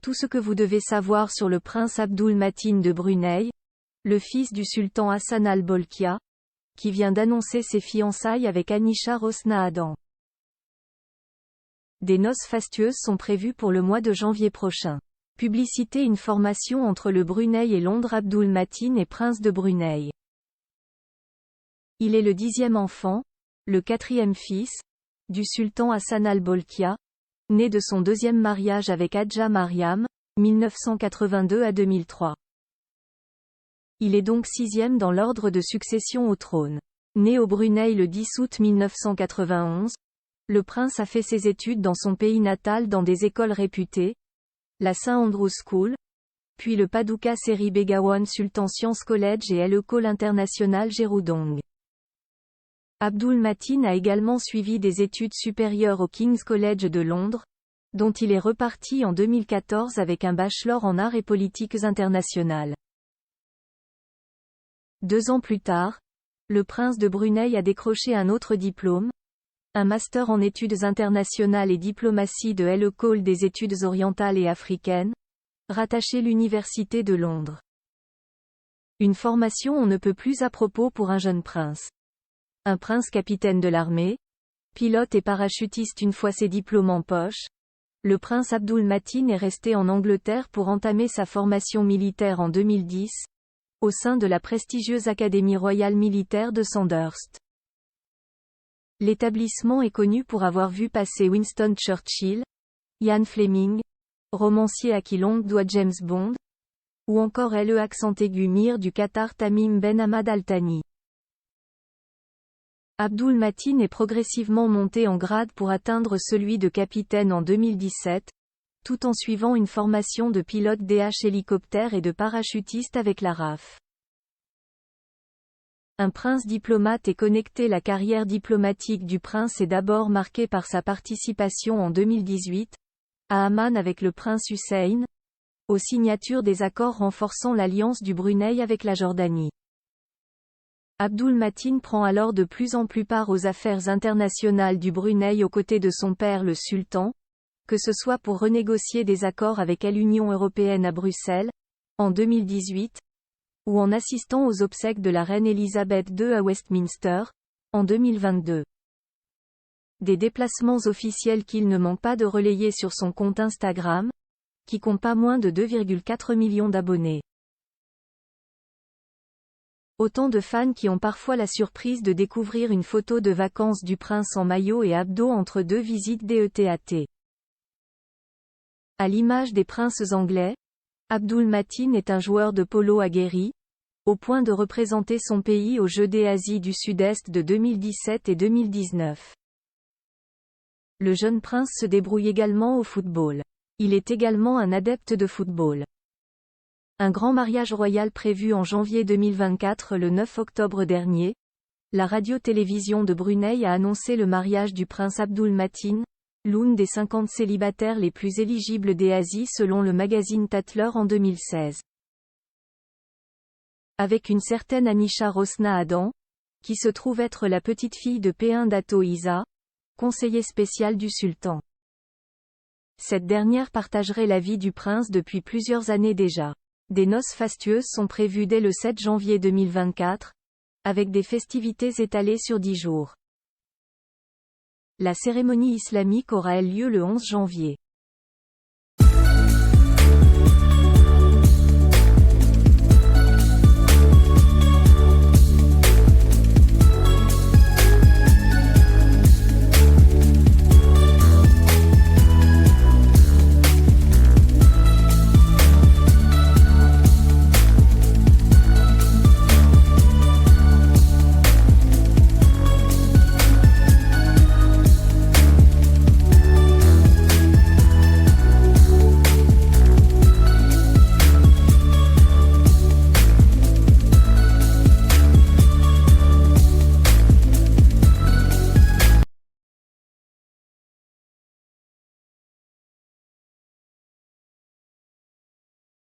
Tout ce que vous devez savoir sur le prince Abdul Matin de Brunei, le fils du sultan Hassan al-Bolkiah, qui vient d'annoncer ses fiançailles avec Anisha Rosna Adam. Des noces fastueuses sont prévues pour le mois de janvier prochain. Publicité. Une formation entre le Brunei et Londres. Abdul Matin est prince de Brunei. Il est le 10e enfant, le 4e fils, du sultan Hassan al-Bolkiah, né de son deuxième mariage avec Hadja Mariam, 1982 à 2003. Il est donc 6e dans l'ordre de succession au trône. Né au Brunei le 10 août 1991, le prince a fait ses études dans son pays natal dans des écoles réputées, la St Andrews School, puis le Paduka Seri Begawan Sultan Science College et l'École internationale Gerudong. Abdul Matin a également suivi des études supérieures au King's College de Londres, dont il est reparti en 2014 avec un bachelor en arts et politiques internationales. 2 ans plus tard, le prince de Brunei a décroché un autre diplôme, un master en études internationales et diplomatie de l'École des études orientales et africaines, rattaché l'Université de Londres. Une formation on ne peut plus à propos pour un jeune prince. Un prince capitaine de l'armée, pilote et parachutiste une fois ses diplômes en poche, le prince Abdul Matin est resté en Angleterre pour entamer sa formation militaire en 2010, au sein de la prestigieuse Académie royale militaire de Sandhurst. L'établissement est connu pour avoir vu passer Winston Churchill, Ian Fleming, romancier à qui l'oncle doit James Bond, ou encore le accent aigu Mir du Qatar Tamim Ben Hamad Al Thani. Abdul Matin est progressivement monté en grade pour atteindre celui de capitaine en 2017, tout en suivant une formation de pilote DH hélicoptère et de parachutiste avec la RAF. Un prince diplomate est connecté. La carrière diplomatique du prince est d'abord marquée par sa participation en 2018, à Amman avec le prince Hussein, aux signatures des accords renforçant l'alliance du Brunei avec la Jordanie. Abdul Matin prend alors de plus en plus part aux affaires internationales du Brunei aux côtés de son père le sultan, que ce soit pour renégocier des accords avec l'Union européenne à Bruxelles, en 2018, ou en assistant aux obsèques de la reine Elisabeth II à Westminster, en 2022. Des déplacements officiels qu'il ne manque pas de relayer sur son compte Instagram, qui compte pas moins de 2,4 millions d'abonnés. Autant de fans qui ont parfois la surprise de découvrir une photo de vacances du prince en maillot et abdos entre 2 visites d'ETAT. À l'image des princes anglais, Abdul Matin est un joueur de polo aguerri, au point de représenter son pays aux Jeux d'Asie du Sud-Est de 2017 et 2019. Le jeune prince se débrouille également au football. Il est également un adepte de football. Un grand mariage royal prévu en janvier 2024. Le 9 octobre dernier, la radio-télévision de Brunei a annoncé le mariage du prince Abdul Matin, l'une des 50 célibataires les plus éligibles d'Asie selon le magazine Tatler en 2016. Avec une certaine Anisha Rosna Adam, qui se trouve être la petite-fille de P1 Dato' Isa, conseiller spécial du sultan. Cette dernière partagerait la vie du prince depuis plusieurs années déjà. Des noces fastueuses sont prévues dès le 7 janvier 2024, avec des festivités étalées sur 10 jours. La cérémonie islamique aura lieu le 11 janvier.